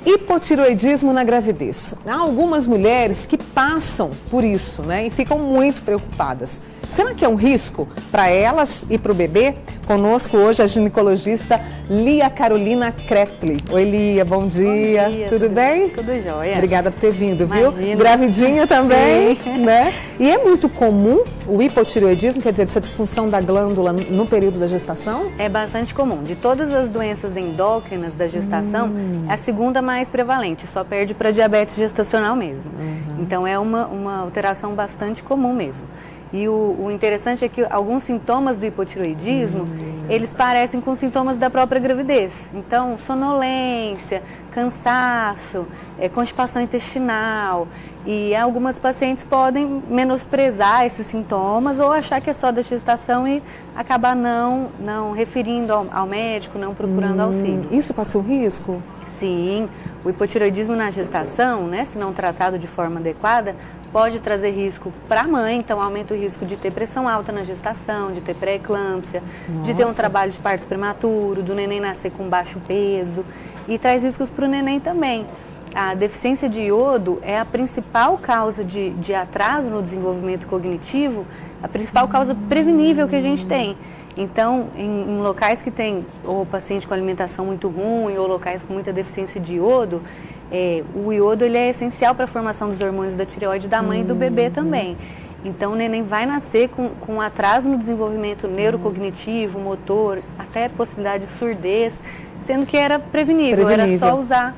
Hipotireoidismo na gravidez. Há algumas mulheres que passam por isso, né, e ficam muito preocupadas. Será que é um risco para elas e para o bebê? Conosco hoje a ginecologista Lia Carolina Krepli. Oi, Lia, bom dia. Bom dia, tudo bem? Tudo jóia. Obrigada por ter vindo, Imagina. viu? Gravidinha também, Sim. né? E é muito comum o hipotireoidismo, quer dizer, essa disfunção da glândula no período da gestação? É bastante comum. De todas as doenças endócrinas da gestação, é a segunda mais prevalente, só perde para diabetes gestacional mesmo. Então é uma alteração bastante comum mesmo. E o interessante é que alguns sintomas do hipotireoidismo, eles parecem com sintomas da própria gravidez. Então, sonolência, cansaço, constipação intestinal. E algumas pacientes podem menosprezar esses sintomas ou achar que é só da gestação e acabar não referindo ao médico, não procurando auxílio. Isso pode ser um risco? Sim, o hipotireoidismo na gestação, né, se não tratado de forma adequada, pode trazer risco para a mãe, então aumenta o risco de ter pressão alta na gestação, de ter pré-eclâmpsia, de ter um trabalho de parto prematuro, do neném nascer com baixo peso e traz riscos para o neném também. A deficiência de iodo é a principal causa de atraso no desenvolvimento cognitivo, a principal causa prevenível que a gente tem. Então, em locais que tem ou paciente com alimentação muito ruim ou locais com muita deficiência de iodo, o iodo ele é essencial para a formação dos hormônios da tireoide da mãe e do bebê também. Então o neném vai nascer com atraso no desenvolvimento neurocognitivo, motor, até possibilidade de surdez, sendo que era prevenível. Era só usar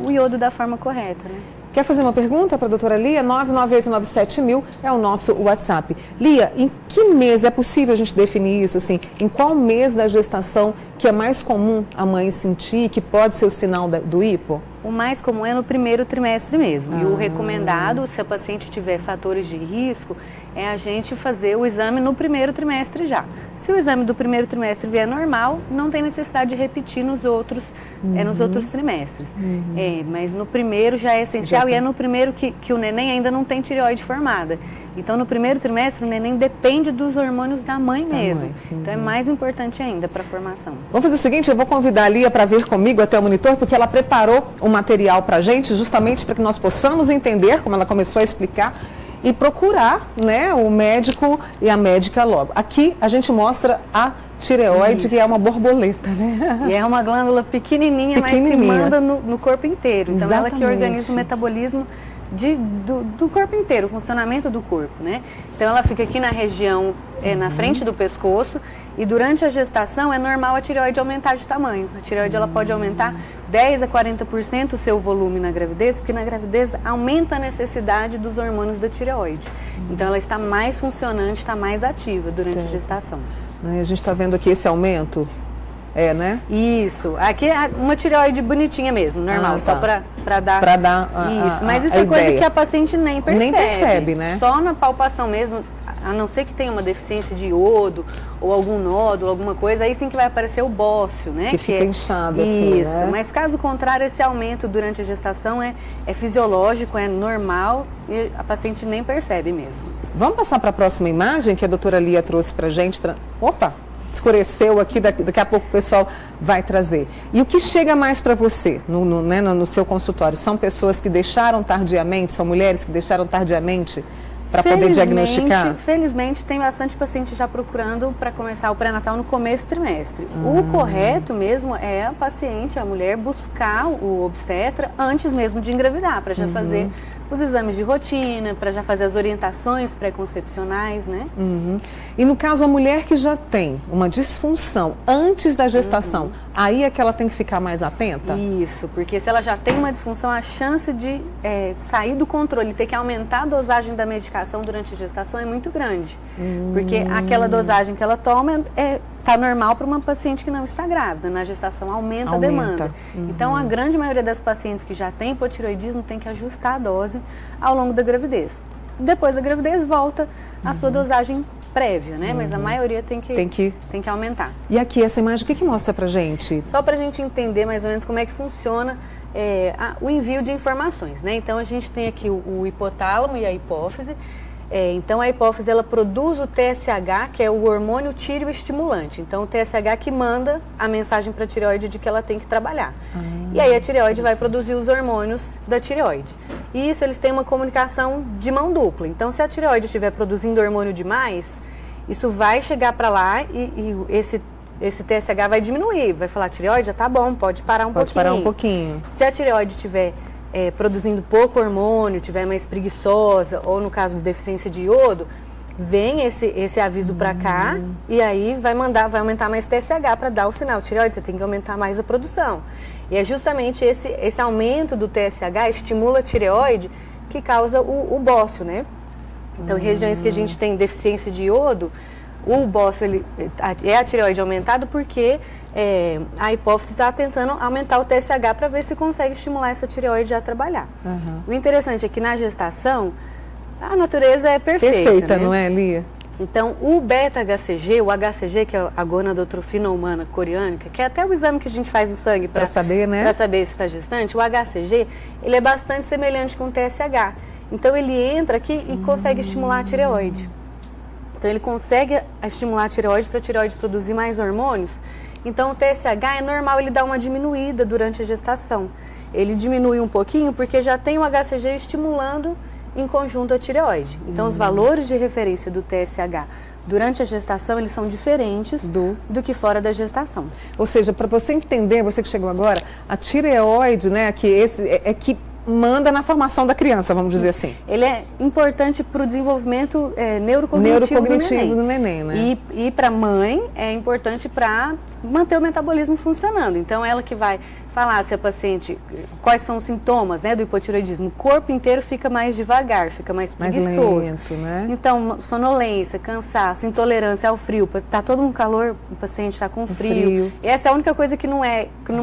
o iodo da forma correta, né? Quer fazer uma pergunta para a doutora Lia? 99897.000 é o nosso WhatsApp. Lia, em que mês é possível a gente definir isso? Assim, em qual mês da gestação que é mais comum a mãe sentir, que pode ser o sinal do hipo? O mais comum é no primeiro trimestre mesmo. E o recomendado, se a paciente tiver fatores de risco, é a gente fazer o exame no primeiro trimestre já. Se o exame do primeiro trimestre vier normal, não tem necessidade de repetir nos outros trimestres. Mas no primeiro já é essencial e é no primeiro que o neném ainda não tem tireoide formada. Então no primeiro trimestre o neném depende dos hormônios da mãe mesmo. Então é mais importante ainda para a formação. Vamos fazer o seguinte, eu vou convidar a Lia para vir comigo até o monitor, porque ela preparou um material para a gente, justamente para que nós possamos entender, como ela começou a explicar, e procurar, né, o médico e a médica logo. Aqui a gente mostra a tireoide, que é uma borboleta, né? E é uma glândula pequenininha, mas que manda no corpo inteiro. Então ela que organiza o metabolismo do corpo inteiro, o funcionamento do corpo, né? Então ela fica aqui na região, na frente do pescoço, e durante a gestação é normal a tireoide aumentar de tamanho. A tireoide ela pode aumentar 10 a 40% o seu volume na gravidez, porque na gravidez aumenta a necessidade dos hormônios da tireoide. Então ela está mais funcionante, está mais ativa durante a gestação. A gente está vendo aqui esse aumento, né? Isso. Aqui é uma tireoide bonitinha mesmo, normal, só para dar... Para dar isso, mas isso é coisa ideia. Que a paciente nem percebe. Nem percebe, né? Só na palpação mesmo, a não ser que tenha uma deficiência de iodo ou algum nódulo, alguma coisa, aí sim que vai aparecer o bócio, né? Que fica inchado assim, isso, né? Mas caso contrário, esse aumento durante a gestação é fisiológico, é normal e a paciente nem percebe mesmo. Vamos passar para a próxima imagem que a doutora Lia trouxe para a gente. Opa! Escureceu aqui, daqui a pouco o pessoal vai trazer. E o que chega mais para você no seu consultório? São pessoas que deixaram tardiamente, são mulheres que deixaram tardiamente para poder diagnosticar? Felizmente tem bastante paciente já procurando para começar o pré-natal no começo do trimestre. O correto mesmo é a paciente, a mulher, buscar o obstetra antes mesmo de engravidar, para já fazer os exames de rotina, para já fazer as orientações pré-concepcionais, né? E no caso, a mulher que já tem uma disfunção antes da gestação, aí é que ela tem que ficar mais atenta? Isso, porque se ela já tem uma disfunção, a chance de sair do controle, ter que aumentar a dosagem da medicação durante a gestação é muito grande. Porque aquela dosagem que ela toma está normal para uma paciente que não está grávida. Na gestação aumenta a demanda. Então, a grande maioria das pacientes que já tem hipotireoidismo tem que ajustar a dose ao longo da gravidez. Depois da gravidez, volta a sua dosagem prévia, né? Mas a maioria tem que aumentar. E aqui, essa imagem, o que mostra pra gente? Só pra gente entender mais ou menos como é que funciona o envio de informações, né? Então, a gente tem aqui o hipotálamo e a hipófise. Então a hipófise ela produz o TSH, que é o hormônio tireoestimulante. Então o TSH que manda a mensagem para a tireoide de que ela tem que trabalhar. E aí a tireoide vai produzir os hormônios da tireoide. E isso eles têm uma comunicação de mão dupla. Então se a tireoide estiver produzindo hormônio demais, isso vai chegar para lá e esse TSH vai diminuir. Vai falar, tireoide, já tá bom, pode parar um pouquinho. Pode parar um pouquinho. Se a tireoide estiver produzindo pouco hormônio, estiver mais preguiçosa, ou no caso de deficiência de iodo, vem esse aviso para cá e aí vai aumentar mais TSH para dar o sinal. Tireoide, você tem que aumentar mais a produção. E é justamente esse aumento do TSH estimula a tireoide que causa o bócio, né? Então, em regiões que a gente tem deficiência de iodo, o bócio é a tireoide aumentada porque a hipófise está tentando aumentar o TSH para ver se consegue estimular essa tireoide a trabalhar. O interessante é que na gestação, a natureza é perfeita, né? Não é, Lia? Então, o beta-HCG, o HCG, que é a gonadotrofina humana coriânica, que é até o exame que a gente faz no sangue para saber, né? Para saber se está gestante, o HCG, ele é bastante semelhante com o TSH. Então, ele entra aqui e consegue estimular a tireoide. Então, ele consegue estimular a tireoide para a tireoide produzir mais hormônios. Então, o TSH é normal ele dar uma diminuída durante a gestação. Ele diminui um pouquinho porque já tem o HCG estimulando em conjunto a tireoide. Então, os valores de referência do TSH durante a gestação, eles são diferentes do que fora da gestação. Ou seja, para você entender, você que chegou agora, a tireoide, né, que que manda na formação da criança, vamos dizer assim. Ele é importante para o desenvolvimento neurocognitivo do neném, né? E para a mãe é importante para manter o metabolismo funcionando. Então, ela que vai falar se a paciente, quais são os sintomas, né, do hipotireoidismo. O corpo inteiro fica mais devagar, fica mais preguiçoso. Mais lento, né? Então, sonolência, cansaço, intolerância ao frio. Tá todo um calor, o paciente está com frio. E essa é a única coisa que não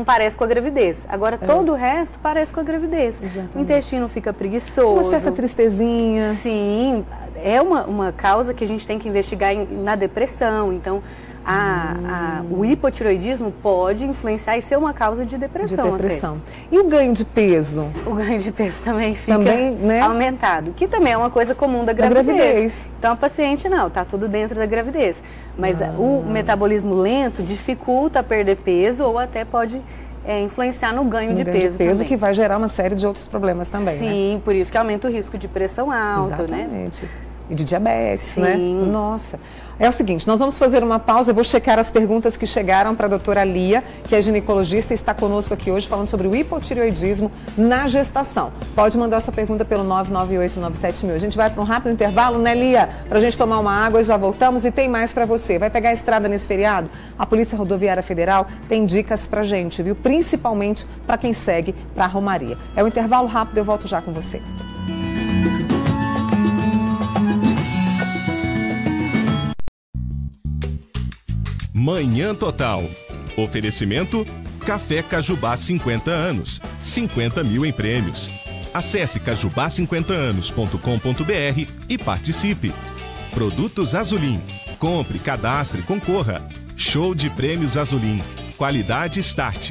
parece com a gravidez. Agora, todo o resto parece com a gravidez. Exatamente. O intestino fica preguiçoso. Uma certa tristezinha. Sim, é uma causa que a gente tem que investigar na depressão. Então, o hipotireoidismo pode influenciar e ser uma causa de depressão. Até. E o ganho de peso? O ganho de peso também fica aumentado, que também é uma coisa comum da gravidez. Então, a paciente tá tudo dentro da gravidez. Mas o metabolismo lento dificulta perder peso ou até pode influenciar no ganho de peso também. Que vai gerar uma série de outros problemas também, Sim, né? Por isso que aumenta o risco de pressão alta, Exatamente. E de diabetes, né? Nossa. É o seguinte, nós vamos fazer uma pausa, eu vou checar as perguntas que chegaram para a doutora Lia, que é ginecologista e está conosco aqui hoje falando sobre o hipotireoidismo na gestação. Pode mandar sua pergunta pelo 998-97000. A gente vai para um rápido intervalo, né, Lia? Para a gente tomar uma água e já voltamos e tem mais para você. Vai pegar a estrada nesse feriado? A Polícia Rodoviária Federal tem dicas pra gente, viu? Principalmente para quem segue para a Romaria. É um intervalo rápido, eu volto já com você. Manhã Total. Oferecimento Café Cajubá 50 anos. 50 mil em prêmios. Acesse cajubá50anos.com.br e participe. Produtos Azulim. Compre, cadastre, concorra. Show de prêmios Azulim. Qualidade Start.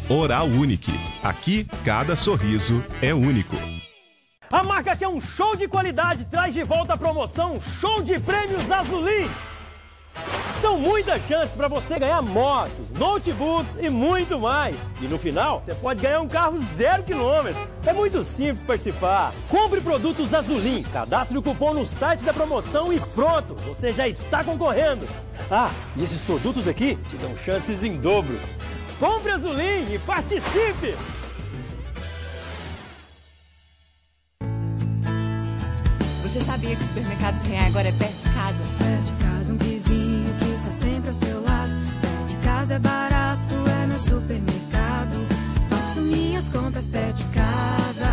Oral Unique. Aqui, cada sorriso é único. A marca que é um show de qualidade traz de volta a promoção Show de Prêmios Azulim. São muitas chances para você ganhar motos, notebooks e muito mais. E no final, você pode ganhar um carro 0 km. É muito simples participar. Compre produtos Azulim, cadastre o cupom no site da promoção e pronto, você já está concorrendo. E esses produtos aqui te dão chances em dobro. Compre Azulim e participe! Você sabia que o Supermercado Sem agora é perto de casa? Perto de casa, um vizinho que está sempre ao seu lado. Perto de casa é barato, é meu supermercado. Faço minhas compras perto de casa.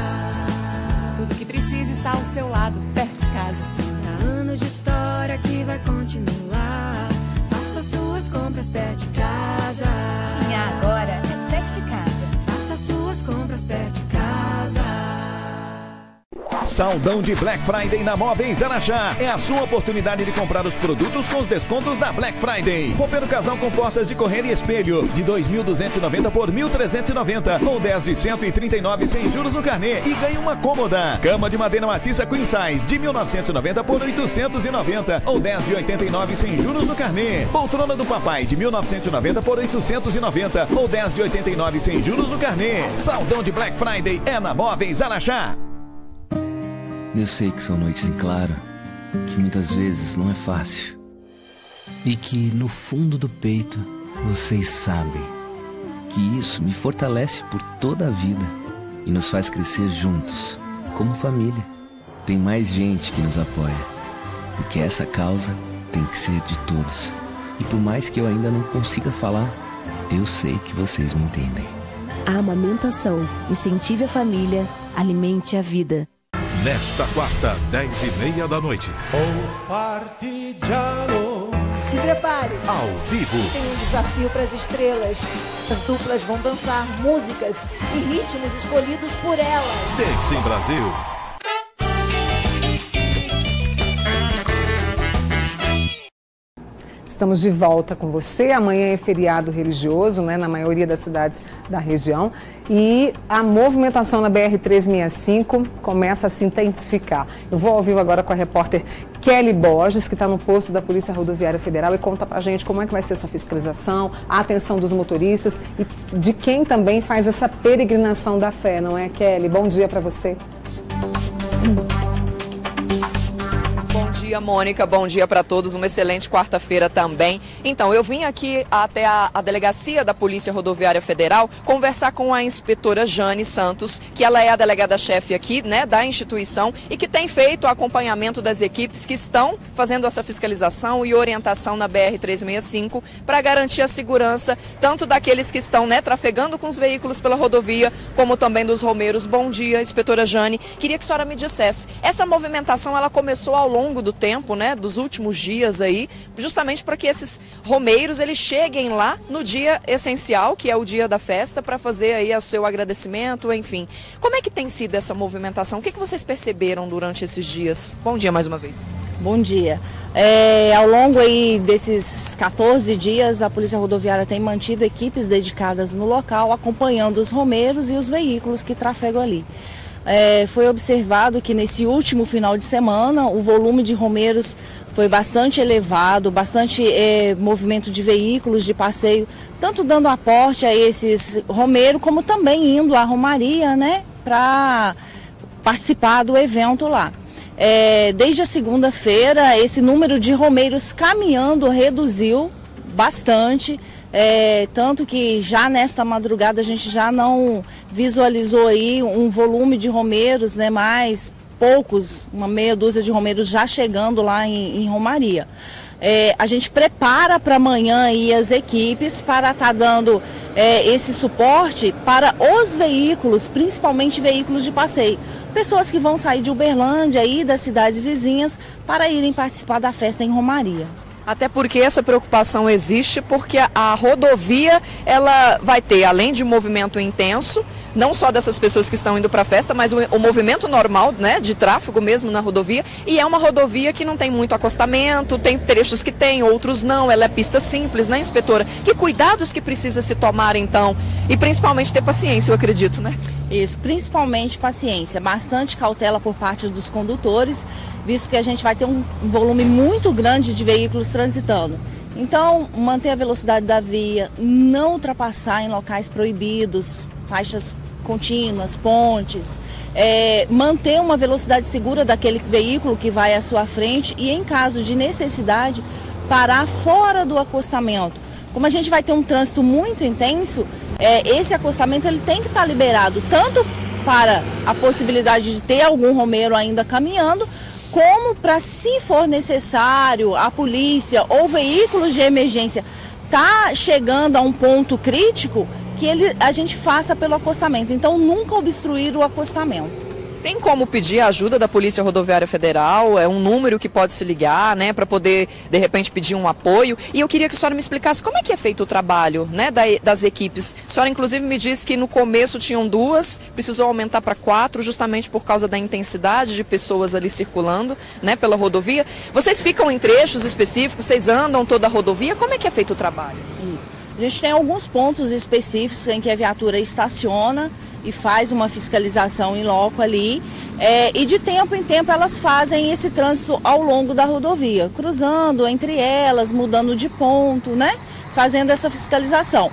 Tudo que precisa está ao seu lado, perto de casa. 30 anos de história que vai continuar. Faça suas compras perto de casa. Sim, agora é perto de casa. Faça suas compras perto de casa. Saldão de Black Friday na Móveis Araxá. É a sua oportunidade de comprar os produtos com os descontos da Black Friday. Roupeiro casal com portas de correr e espelho de 2.290 por 1.390 ou 10 de 139 sem juros no carnê e ganhe uma cômoda. Cama de madeira maciça Queen Size de 1.990 por 890 ou 10 de 89 sem juros no carnê. Poltrona do papai de 1.990 por 890 ou 10 de 89 sem juros no carnê. Saldão de Black Friday é na Móveis Araxá. Eu sei que são noites em claro, que muitas vezes não é fácil. E que no fundo do peito vocês sabem que isso me fortalece por toda a vida e nos faz crescer juntos, como família. Tem mais gente que nos apoia, porque essa causa tem que ser de todos. E por mais que eu ainda não consiga falar, eu sei que vocês me entendem. A amamentação. Incentive a família, alimente a vida. Nesta quarta, 10h30 da noite. O Partigiano. Se prepare. Ao vivo. Tem um desafio para as estrelas. As duplas vão dançar músicas e ritmos escolhidos por elas. Dance em Brasil. Estamos de volta com você. Amanhã é feriado religioso, né, na maioria das cidades da região. E a movimentação na BR-365 começa a se intensificar. Eu vou ao vivo agora com a repórter Kelly Borges, que está no posto da Polícia Rodoviária Federal, e conta pra gente como é que vai ser essa fiscalização, a atenção dos motoristas e de quem também faz essa peregrinação da fé, não é, Kelly? Bom dia para você. Bom dia, Mônica. Bom dia para todos. Uma excelente quarta-feira também. Então, eu vim aqui até a delegacia da Polícia Rodoviária Federal conversar com a inspetora Jane Santos, que ela é a delegada-chefe aqui, né, da instituição e que tem feito o acompanhamento das equipes que estão fazendo essa fiscalização e orientação na BR-365 para garantir a segurança tanto daqueles que estão, né, trafegando com os veículos pela rodovia, como também dos romeiros. Bom dia, inspetora Jane. Queria que a senhora me dissesse, essa movimentação ela começou ao longo do tempo, né, dos últimos dias aí, justamente para que esses romeiros eles cheguem lá no dia essencial, que é o dia da festa, para fazer aí o seu agradecimento, enfim. Como é que tem sido essa movimentação? O que vocês perceberam durante esses dias? Bom dia mais uma vez. Bom dia. Ao longo aí desses 14 dias, a Polícia Rodoviária tem mantido equipes dedicadas no local, acompanhando os romeiros e os veículos que trafegam ali. Foi observado que nesse último final de semana o volume de romeiros foi bastante elevado, bastante movimento de veículos de passeio, tanto dando aporte a esses romeiros, como também indo à romaria, né, para participar do evento lá. Desde a segunda-feira, esse número de romeiros caminhando reduziu bastante. Tanto que já nesta madrugada a gente já não visualizou aí um volume de romeiros, né, mais poucos, uma meia dúzia de romeiros já chegando lá em romaria. A gente prepara para amanhã aí as equipes para estar dando esse suporte para os veículos, principalmente veículos de passeio. Pessoas que vão sair de Uberlândia e das cidades vizinhas para irem participar da festa em romaria. Até porque essa preocupação existe, porque a rodovia ela vai ter, além de movimento intenso, não só dessas pessoas que estão indo para a festa, mas o movimento normal, né, de tráfego mesmo na rodovia, e é uma rodovia que não tem muito acostamento, tem trechos que tem, outros não, ela é pista simples, né, inspetora? Que cuidados que precisa se tomar então? E principalmente ter paciência, eu acredito, né? Isso, principalmente paciência, bastante cautela por parte dos condutores, visto que a gente vai ter um volume muito grande de veículos transitando. Então, manter a velocidade da via, não ultrapassar em locais proibidos, faixas contínuas, pontes, manter uma velocidade segura daquele veículo que vai à sua frente e, em caso de necessidade, parar fora do acostamento. Como a gente vai ter um trânsito muito intenso, esse acostamento ele tem que estar liberado, tanto para a possibilidade de ter algum romeiro ainda caminhando, como para, se for necessário, a polícia ou veículos de emergência tá chegando a um ponto crítico, que a gente faça pelo acostamento. Então, nunca obstruir o acostamento. Tem como pedir a ajuda da Polícia Rodoviária Federal? É um número que pode se ligar, né, para poder, de repente, pedir um apoio. E eu queria que a senhora me explicasse como é que é feito o trabalho, né, das equipes. A senhora, inclusive, me disse que no começo tinham 2, precisou aumentar para 4, justamente por causa da intensidade de pessoas ali circulando, né, pela rodovia. Vocês ficam em trechos específicos? Vocês andam toda a rodovia? Como é que é feito o trabalho? Isso. A gente tem alguns pontos específicos em que a viatura estaciona e faz uma fiscalização em loco ali, e de tempo em tempo elas fazem esse trânsito ao longo da rodovia, cruzando entre elas, mudando de ponto, né? Fazendo essa fiscalização.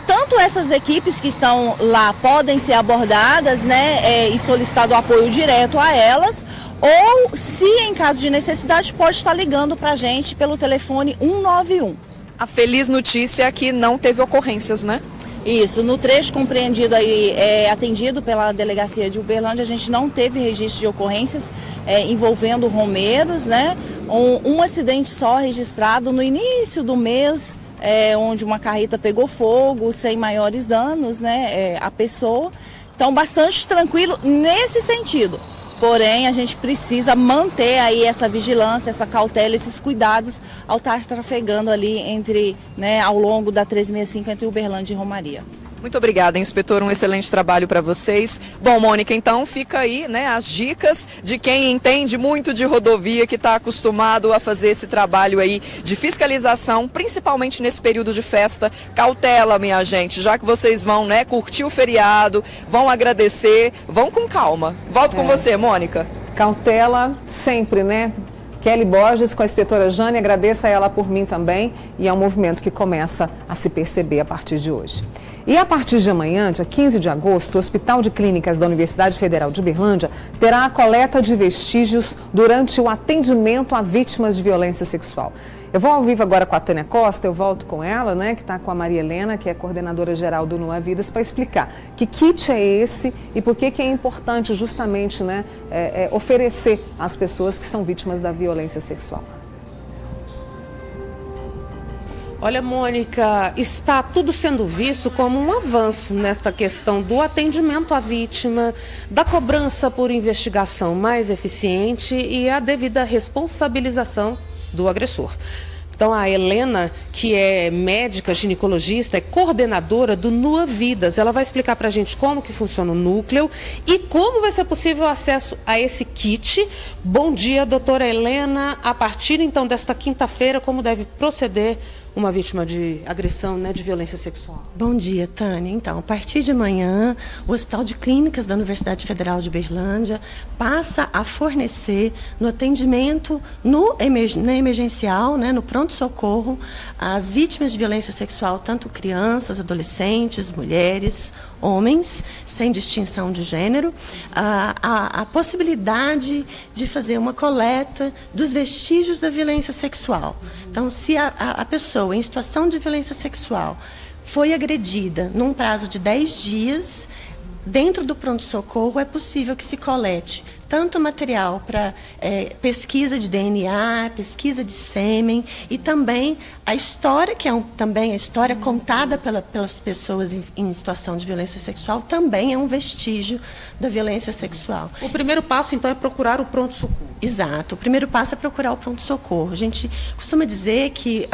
Tanto essas equipes que estão lá podem ser abordadas, né, e solicitado apoio direto a elas, ou se em caso de necessidade pode estar ligando para a gente pelo telefone 191. A feliz notícia é que não teve ocorrências, né? Isso, no trecho compreendido aí, atendido pela Delegacia de Uberlândia, a gente não teve registro de ocorrências envolvendo romeiros, né? Um acidente só registrado no início do mês, onde uma carreta pegou fogo, sem maiores danos, né, a pessoa. Então, bastante tranquilo nesse sentido. Porém, a gente precisa manter aí essa vigilância, essa cautela, esses cuidados ao estar trafegando ali entre, né, ao longo da 365 entre Uberlândia e Romaria. Muito obrigada, inspetor, um excelente trabalho para vocês. Bom, Mônica, então fica aí, né, as dicas de quem entende muito de rodovia, que está acostumado a fazer esse trabalho aí de fiscalização, principalmente nesse período de festa. Cautela, minha gente, já que vocês vão, né, curtir o feriado, vão agradecer, vão com calma. Volto com você, Mônica. Cautela sempre, né? Kelly Borges com a inspetora Jane, agradeço a ela por mim também, e é um movimento que começa a se perceber a partir de hoje. E a partir de amanhã, dia 15 de agosto, o Hospital de Clínicas da Universidade Federal de Uberlândia terá a coleta de vestígios durante o atendimento a vítimas de violência sexual. Eu vou ao vivo agora com a Tânia Costa, eu volto com ela, né, que está com a Maria Helena, que é coordenadora geral do Nua Vidas, para explicar que kit é esse e por que é importante justamente, né, oferecer às pessoas que são vítimas da violência sexual. Olha, Mônica, está tudo sendo visto como um avanço nesta questão do atendimento à vítima, da cobrança por investigação mais eficiente e a devida responsabilização do agressor. Então, a Helena, que é médica ginecologista, é coordenadora do Nua Vidas. Ela vai explicar para a gente como que funciona o núcleo e como vai ser possível o acesso a esse kit. Bom dia, doutora Helena. A partir, então, desta quinta-feira, como deve proceder uma vítima de agressão, né, de violência sexual? Bom dia, Tânia. Então, a partir de amanhã, o Hospital de Clínicas da Universidade Federal de Uberlândia passa a fornecer no atendimento na emergencial, né, no pronto-socorro, as vítimas de violência sexual, tanto crianças, adolescentes, mulheres, homens, sem distinção de gênero, a possibilidade de fazer uma coleta dos vestígios da violência sexual. Então, se a pessoa em situação de violência sexual foi agredida num prazo de 10 dias, dentro do pronto-socorro é possível que se colete tanto material para pesquisa de DNA, pesquisa de sêmen e também a história, que é também a história contada pelas pessoas em situação de violência sexual, também é um vestígio da violência sexual. O primeiro passo, então, é procurar o pronto-socorro. Exato. O primeiro passo é procurar o pronto-socorro. A gente costuma dizer que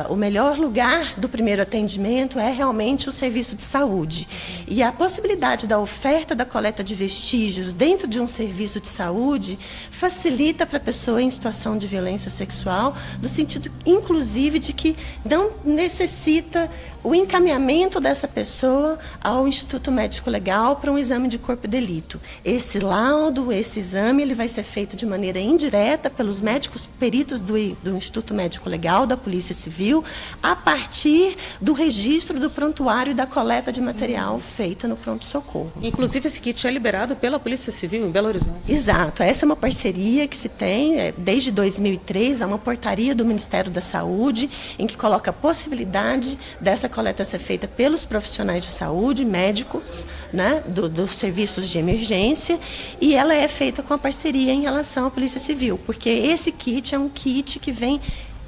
o melhor lugar do primeiro atendimento é realmente o serviço de saúde. E a possibilidade da oferta da coleta de vestígios dentro de um serviço de saúde facilita para a pessoa em situação de violência sexual, no sentido, inclusive, de que não necessita o encaminhamento dessa pessoa ao Instituto Médico Legal para um exame de corpo de delito. Esse laudo, esse exame, ele vai ser feito de maneira indireta pelos médicos peritos do Instituto Médico Legal, da Polícia Civil, a partir do registro do prontuário e da coleta de material feita no pronto-socorro. Inclusive, esse kit é liberado pela Polícia Civil em Belo Horizonte. Exato. Essa é uma parceria que se tem desde 2003, há uma portaria do Ministério da Saúde, em que coloca a possibilidade dessa coleta ser feita pelos profissionais de saúde, médicos, né, dos serviços de emergência, e ela é feita com a parceria em relação à Polícia Civil, porque esse kit é um kit que vem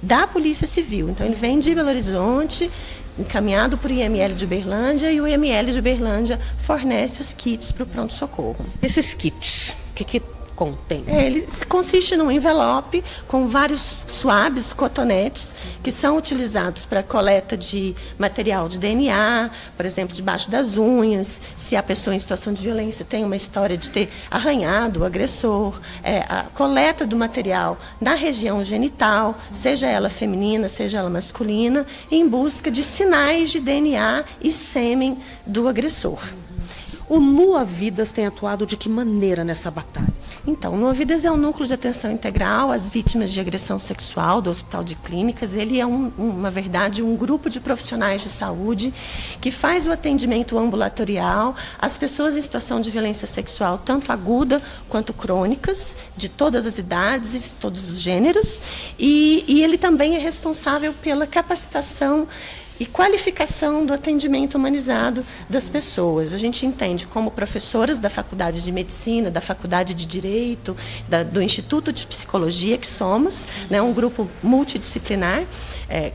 da Polícia Civil. Então, ele vem de Belo Horizonte, encaminhado para o IML de Uberlândia e o IML de Uberlândia fornece os kits para o pronto-socorro. Esses kits, o que contém? Ele consiste num envelope com vários swabs, cotonetes, que são utilizados para coleta de material de DNA, por exemplo, debaixo das unhas, se a pessoa em situação de violência tem uma história de ter arranhado o agressor, a coleta do material na região genital, seja ela feminina, seja ela masculina, em busca de sinais de DNA e sêmen do agressor. O NUA Vidas tem atuado de que maneira nessa batalha? Então, o NUA Vidas é um núcleo de atenção integral às vítimas de agressão sexual do Hospital de Clínicas. Ele é, na verdade, um grupo de profissionais de saúde que faz o atendimento ambulatorial às pessoas em situação de violência sexual, tanto aguda quanto crônicas, de todas as idades e todos os gêneros. E ele também é responsável pela capacitação e qualificação do atendimento humanizado das pessoas. A gente entende como professoras da Faculdade de Medicina, da Faculdade de Direito, do Instituto de Psicologia, que somos, né, um grupo multidisciplinar,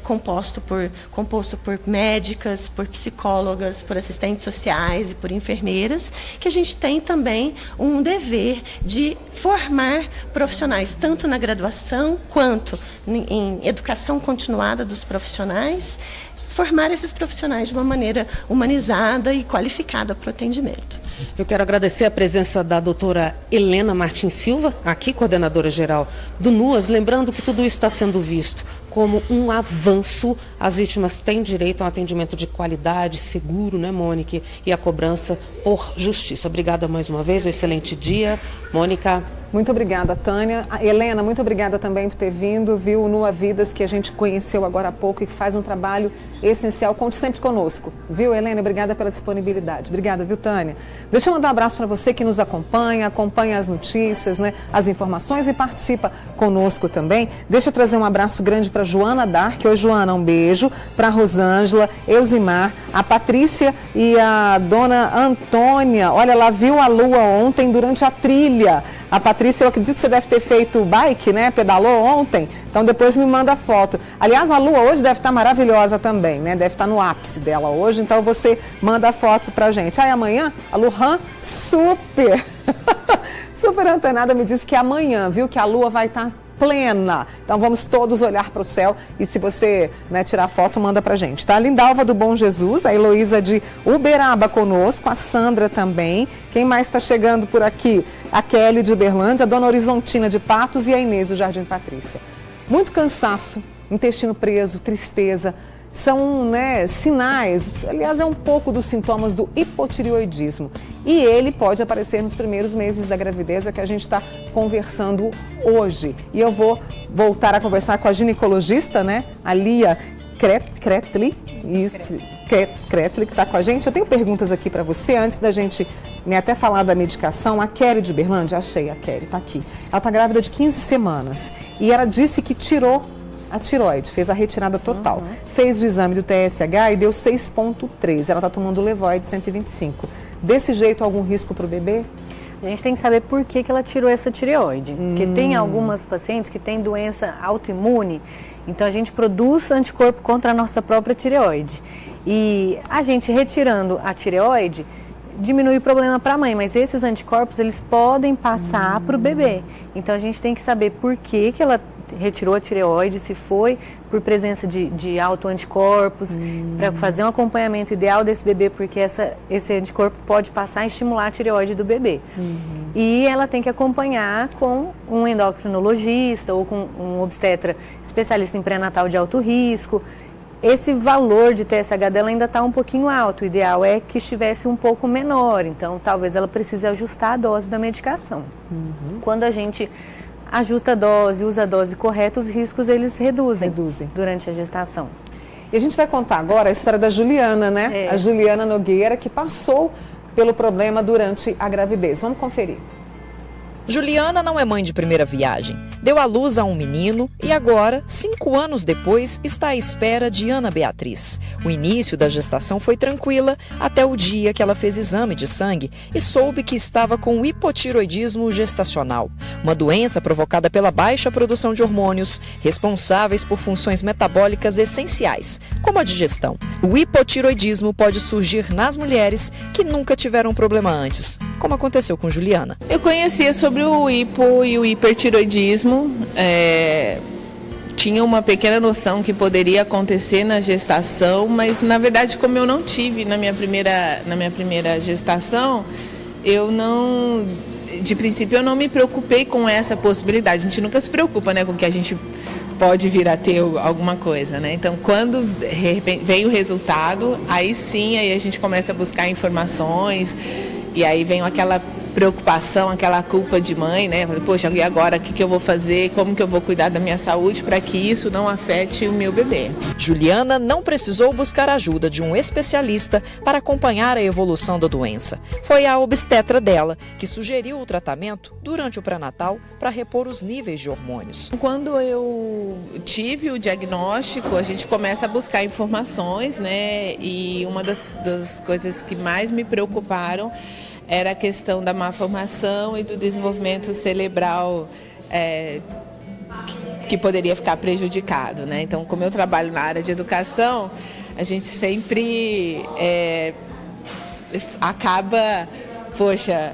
composto por médicas, por psicólogas, por assistentes sociais e por enfermeiras, que a gente tem também um dever de formar profissionais, tanto na graduação quanto em educação continuada dos profissionais, formar esses profissionais de uma maneira humanizada e qualificada para o atendimento. Eu quero agradecer a presença da doutora Helena Martins Silva, aqui coordenadora geral do NUAS, lembrando que tudo isso está sendo visto como um avanço. As vítimas têm direito a um atendimento de qualidade, seguro, né, Mônica? E a cobrança por justiça. Obrigada mais uma vez, um excelente dia. Mônica. Muito obrigada, Tânia. Helena, muito obrigada também por ter vindo, viu, o NUA Vidas, que a gente conheceu agora há pouco e que faz um trabalho essencial. Conte sempre conosco, viu, Helena? Obrigada pela disponibilidade. Obrigada, viu, Tânia? Deixa eu mandar um abraço para você que nos acompanha as notícias, né, as informações e participa conosco também. Deixa eu trazer um abraço grande para Joana Dark. Oi, Joana, um beijo. Para Rosângela, Elzimar, a Patrícia e a dona Antônia. Olha, ela viu a lua ontem durante a trilha. A Patrícia, eu acredito que você deve ter feito bike, né? Pedalou ontem. Então depois me manda a foto. Aliás, a lua hoje deve estar maravilhosa também, né? Deve estar no ápice dela hoje. Então você manda a foto pra gente. Aí amanhã, a Luhan, super antenada, me disse que amanhã, viu? Que a lua vai estar plena. Então vamos todos olhar para o céu e se você, né, tirar foto, manda pra gente, tá? A Lindalva do Bom Jesus, a Heloísa de Uberaba conosco, a Sandra também. Quem mais está chegando por aqui? A Kelly de Uberlândia, a Dona Horizontina de Patos e a Inês do Jardim Patrícia. Muito cansaço, intestino preso, tristeza, são, né, sinais, aliás, é um pouco dos sintomas do hipotireoidismo. E ele pode aparecer nos primeiros meses da gravidez, é o que a gente está conversando hoje. E eu vou voltar a conversar com a ginecologista, né, a Lia Kretli, que está com a gente. Eu tenho perguntas aqui para você, antes da gente, né, até falar da medicação. A Kelly de Uberlândia, achei a Kelly, está aqui. Ela está grávida de 15 semanas e ela disse que tirou a tireoide, fez a retirada total. Fez o exame do TSH e deu 6,3. Ela está tomando Levoide 125. Desse jeito, algum risco para o bebê? A gente tem que saber por que ela tirou essa tireoide. Porque tem algumas pacientes que têm doença autoimune, então a gente produz anticorpo contra a nossa própria tireoide. E a gente retirando a tireoide diminui o problema para a mãe, mas esses anticorpos eles podem passar para o bebê. Então a gente tem que saber por que ela retirou a tireoide, se foi por presença de autoanticorpos, para fazer um acompanhamento ideal desse bebê, porque esse anticorpo pode passar e estimular a tireoide do bebê. E ela tem que acompanhar com um endocrinologista ou com um obstetra especialista em pré-natal de alto risco. Esse valor de TSH dela ainda está um pouquinho alto, o ideal é que estivesse um pouco menor, então talvez ela precise ajustar a dose da medicação. Quando a gente ajusta a dose, usa a dose correta, os riscos eles reduzem durante a gestação. E a gente vai contar agora a história da Juliana, né? A Juliana Nogueira, que passou pelo problema durante a gravidez. Vamos conferir. Juliana não é mãe de primeira viagem. Deu à luz a um menino e agora, 5 anos depois, está à espera de Ana Beatriz. O início da gestação foi tranquila até o dia que ela fez exame de sangue e soube que estava com hipotiroidismo gestacional, uma doença provocada pela baixa produção de hormônios responsáveis por funções metabólicas essenciais, como a digestão. O hipotiroidismo pode surgir nas mulheres que nunca tiveram problema antes, como aconteceu com Juliana. Eu conhecia sobre o hipo e o hipertiroidismo, tinha uma pequena noção que poderia acontecer na gestação, mas na verdade, como eu não tive na minha primeira gestação, de princípio eu não me preocupei com essa possibilidade. A gente nunca se preocupa, né, com que a gente pode vir a ter alguma coisa, né? Então, quando vem o resultado, aí sim, aí a gente começa a buscar informações e aí vem aquela preocupação, aquela culpa de mãe, né? Poxa, e agora o que eu vou fazer? Como que eu vou cuidar da minha saúde para que isso não afete o meu bebê? Juliana não precisou buscar ajuda de um especialista para acompanhar a evolução da doença. Foi a obstetra dela que sugeriu o tratamento durante o pré-natal para repor os níveis de hormônios. Quando eu tive o diagnóstico, a gente começa a buscar informações, né? E uma das coisas que mais me preocuparam era a questão da malformação e do desenvolvimento cerebral que poderia ficar prejudicado, né? Então, como eu trabalho na área de educação, a gente sempre acaba, poxa,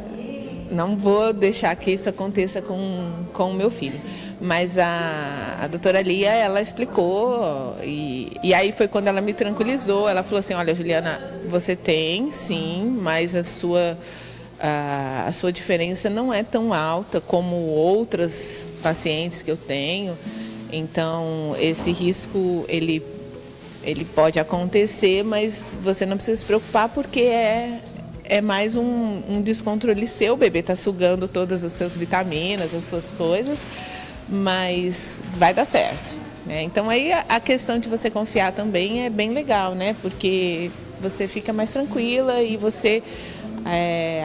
não vou deixar que isso aconteça com o meu filho. Mas a doutora Lia, ela explicou e aí foi quando ela me tranquilizou. Ela falou assim, olha, Juliana, você tem, sim, mas a sua diferença não é tão alta como outras pacientes que eu tenho. Então, esse risco, ele pode acontecer, mas você não precisa se preocupar porque é mais um descontrole seu. O bebê está sugando todas as suas vitaminas, as suas coisas, mas vai dar certo, né? Então aí a questão de você confiar também é bem legal, né? Porque você fica mais tranquila e você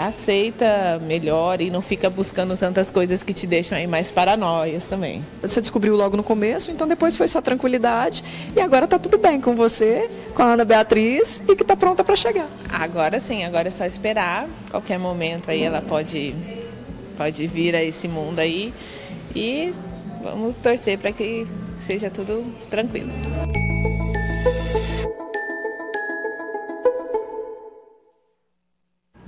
aceita melhor e não fica buscando tantas coisas que te deixam aí mais paranoias também. Você descobriu logo no começo, então depois foi só tranquilidade e agora tá tudo bem com você, com a Ana Beatriz e que tá pronta para chegar. Agora sim, agora é só esperar, qualquer momento aí ela pode vir a esse mundo aí e vamos torcer para que seja tudo tranquilo.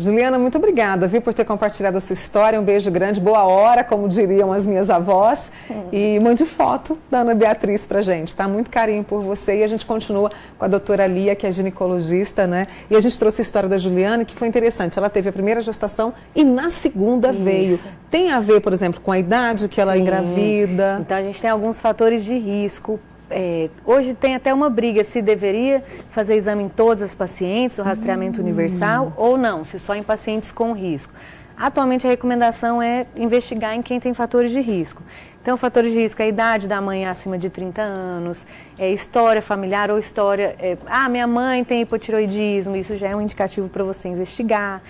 Juliana, muito obrigada, por ter compartilhado a sua história. Um beijo grande, boa hora, como diriam as minhas avós. E mande foto da Ana Beatriz pra gente, tá? Muito carinho por você. E a gente continua com a doutora Lia, que é ginecologista, né? E a gente trouxe a história da Juliana, que foi interessante. Ela teve a primeira gestação e na segunda veio. Tem a ver, por exemplo, com a idade que ela engravida? Então, a gente tem alguns fatores de risco. Hoje tem até uma briga se deveria fazer exame em todas as pacientes, o rastreamento universal, ou não, se só em pacientes com risco. Atualmente a recomendação é investigar em quem tem fatores de risco. Então, fatores de risco é a idade da mãe acima de 30 anos, história familiar ou história... minha mãe tem hipotiroidismo, isso já é um indicativo para você investigar.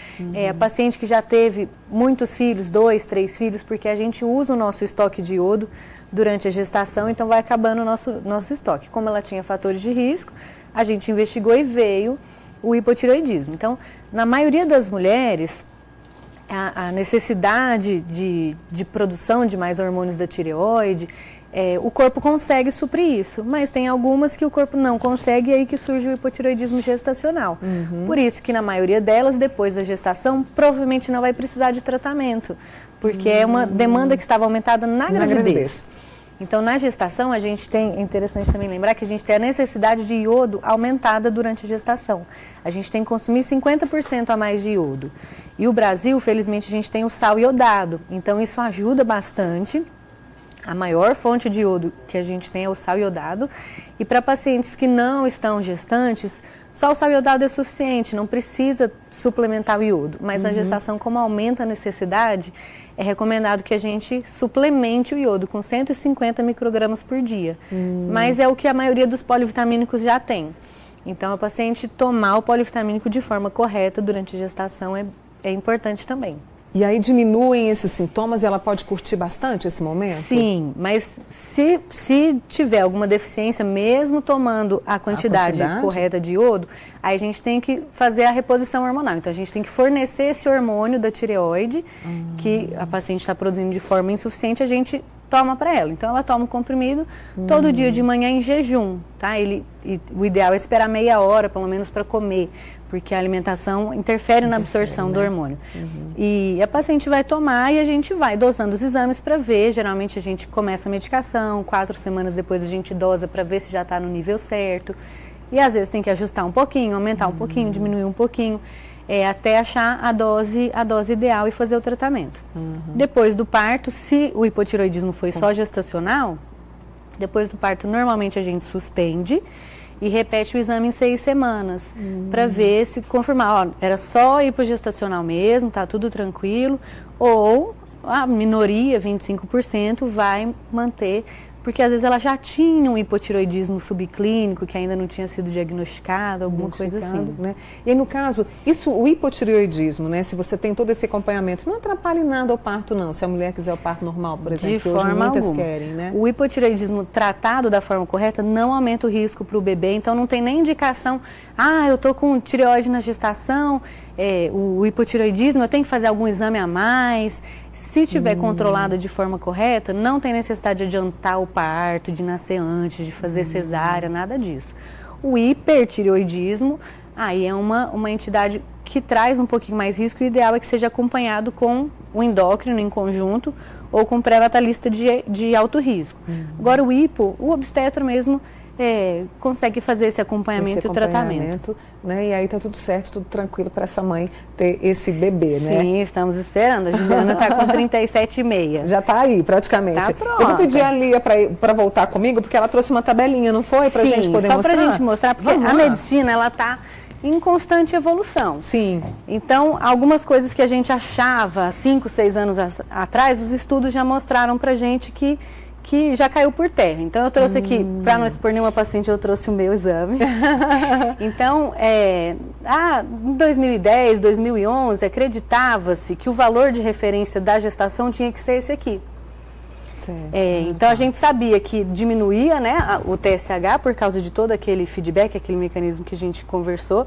A paciente que já teve muitos filhos, 2, 3 filhos, porque a gente usa o nosso estoque de iodo durante a gestação, então vai acabando o nosso estoque. Como ela tinha fatores de risco, a gente investigou e veio o hipotiroidismo. Então, na maioria das mulheres, a necessidade de produção de mais hormônios da tireoide, o corpo consegue suprir isso, mas tem algumas que o corpo não consegue e aí que surge o hipotiroidismo gestacional. Por isso que na maioria delas, depois da gestação, provavelmente não vai precisar de tratamento, porque é uma demanda que estava aumentada na gravidez. Então, na gestação, a gente tem, é interessante também lembrar que a gente tem a necessidade de iodo aumentada durante a gestação. A gente tem que consumir 50% a mais de iodo. E o Brasil, felizmente, a gente tem o sal iodado. Então, isso ajuda bastante. A maior fonte de iodo que a gente tem é o sal iodado. E para pacientes que não estão gestantes, só o sal iodado é suficiente, não precisa suplementar o iodo. Mas na gestação, como aumenta a necessidade, é recomendado que a gente suplemente o iodo com 150 microgramas por dia. Mas é o que a maioria dos polivitamínicos já tem. Então, a paciente tomar o polivitamínico de forma correta durante a gestação é importante também. E aí diminuem esses sintomas e ela pode curtir bastante esse momento? Sim, mas se tiver alguma deficiência, mesmo tomando a quantidade correta de iodo, aí a gente tem que fazer a reposição hormonal. Então a gente tem que fornecer esse hormônio da tireoide, que a paciente está produzindo de forma insuficiente, a gente toma para ela. Então ela toma o comprimido todo dia de manhã em jejum, tá? O ideal é esperar meia hora, pelo menos, para comer, porque a alimentação interfere na absorção do hormônio. E a paciente vai tomar e a gente vai dosando os exames para ver. Geralmente a gente começa a medicação, 4 semanas depois a gente dosa para ver se já está no nível certo. E às vezes tem que ajustar um pouquinho, aumentar um pouquinho, diminuir um pouquinho, até achar a dose ideal e fazer o tratamento. Depois do parto, se o hipotireoidismo foi só gestacional, depois do parto normalmente a gente suspende e repete o exame em 6 semanas, para ver se confirmar, era só hipogestacional mesmo, tá tudo tranquilo, ou a minoria, 25%, vai manter, porque às vezes ela já tinha um hipotireoidismo subclínico que ainda não tinha sido diagnosticado, alguma coisa assim. Né? E aí, no caso, o hipotireoidismo, né, se você tem todo esse acompanhamento, não atrapalha em nada o parto, não, se a mulher quiser o parto normal, por exemplo, que hoje muitas querem, né? O hipotireoidismo tratado da forma correta não aumenta o risco para o bebê, então não tem nem indicação, eu estou com tireoide na gestação, o hipotireoidismo, eu tenho que fazer algum exame a mais. Se tiver controlado de forma correta, não tem necessidade de adiantar o parto, de nascer antes, de fazer cesárea, nada disso. O hipertireoidismo, aí é uma entidade que traz um pouquinho mais risco, e o ideal é que seja acompanhado com o endócrino em conjunto ou com pré-natalista de alto risco. Agora o obstetra mesmo consegue fazer esse acompanhamento e tratamento. Né? E aí tá tudo certo, tudo tranquilo para essa mãe ter esse bebê, né? Sim, estamos esperando. A Juliana está com 37,5. Já está aí, praticamente. Tá pronta. Eu vou pedir a Lia para voltar comigo, porque ela trouxe uma tabelinha, não foi? Para a gente poder mostrar? Só para a gente mostrar, porque a medicina, ela está em constante evolução. Sim. Então, algumas coisas que a gente achava 5, 6 anos atrás, os estudos já mostraram para a gente que já caiu por terra. Então, eu trouxe aqui, para não expor nenhuma paciente, eu trouxe o meu exame. Então, em 2010, 2011, acreditava-se que o valor de referência da gestação tinha que ser esse aqui. Então, a gente sabia que diminuía, né, o TSH por causa de todo aquele feedback, aquele mecanismo que a gente conversou,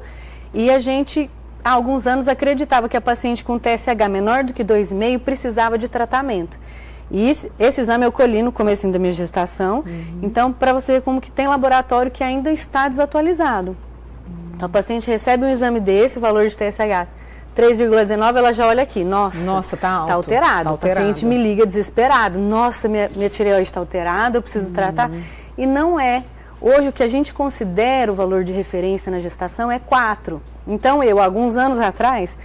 e a gente, há alguns anos, acreditava que a paciente com TSH menor do que 2,5 precisava de tratamento. E esse exame eu colhi no começo da minha gestação, então para você ver como que tem laboratório que ainda está desatualizado. Então a paciente recebe um exame desse, o valor de TSH 3,19, ela já olha aqui, nossa, tá alto, tá alterado. A paciente me liga desesperada, nossa, minha tireoide está alterada, eu preciso tratar. E não é. Hoje o que a gente considera o valor de referência na gestação é 4. Então eu, alguns anos atrás,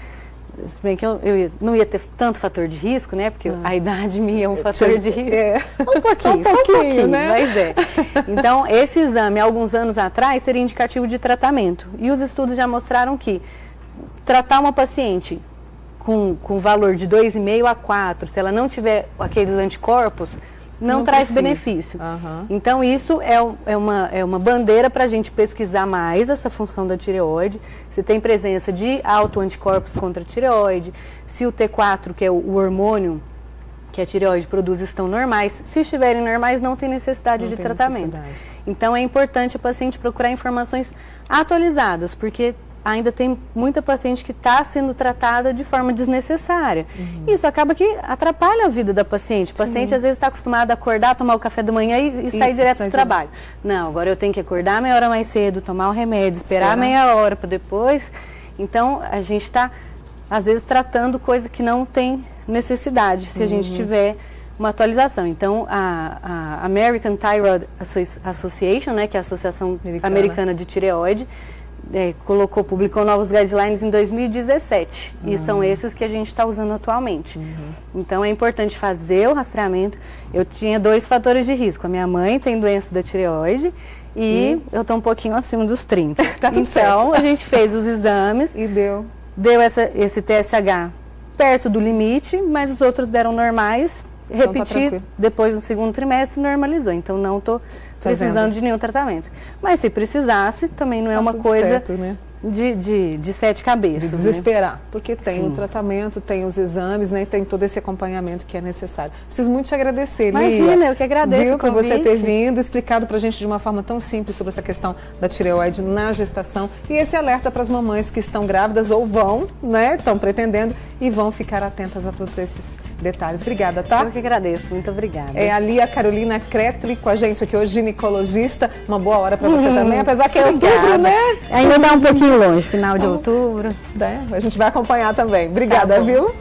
se bem que eu não ia ter tanto fator de risco, né? Porque a idade minha é um fator de risco. Um pouquinho, né? Mas Então, esse exame, alguns anos atrás, seria indicativo de tratamento. E os estudos já mostraram que tratar uma paciente com valor de 2,5 a 4, se ela não tiver aqueles anticorpos, não traz benefício. Então, isso é uma bandeira para a gente pesquisar mais essa função da tireoide, se tem presença de autoanticorpos contra a tireoide, se o T4, que é o hormônio que a tireoide produz, estão normais. Se estiverem normais, não tem necessidade de tratamento. Então, é importante a paciente procurar informações atualizadas, porque ainda tem muita paciente que está sendo tratada de forma desnecessária. Isso acaba que atrapalha a vida da paciente. O paciente, às vezes, está acostumado a acordar, tomar o café da manhã e sair direto do trabalho. Não, agora eu tenho que acordar meia hora mais cedo, tomar o remédio, esperar meia hora para depois. Então, a gente está, às vezes, tratando coisa que não tem necessidade, se a gente tiver uma atualização. Então, a American Thyroid Association, né, que é a Associação Americana de Tireoide, publicou novos guidelines em 2017 e são esses que a gente está usando atualmente. Então é importante fazer o rastreamento. Eu tinha 2 fatores de risco. A minha mãe tem doença da tireoide e eu estou um pouquinho acima dos 30. Tá tudo certo. Então a gente fez os exames e deu esse TSH perto do limite, mas os outros deram normais. Repeti depois do segundo trimestre, normalizou. Então não estou precisando de nenhum tratamento. Mas se precisasse, também não é uma coisa de sete cabeças. De desesperar, porque tem Sim. o tratamento, tem os exames, né, e tem todo esse acompanhamento que é necessário. Preciso muito te agradecer, Imagina, Lia. eu que agradeço Viu, o por você ter convite. vindo, explicado pra gente de uma forma tão simples sobre essa questão da tireoide na gestação e esse alerta para as mamães que estão grávidas ou vão, né, estão pretendendo e vão ficar atentas a todos esses detalhes. Obrigada, tá? Eu que agradeço, muito obrigada. É a Lia Carolina Kretli com a gente aqui hoje, ginecologista. Uma boa hora para você também, apesar que é outubro, né? Ainda dá um pouquinho longe, final de outubro. A gente vai acompanhar também. Obrigada, Tá bom. viu?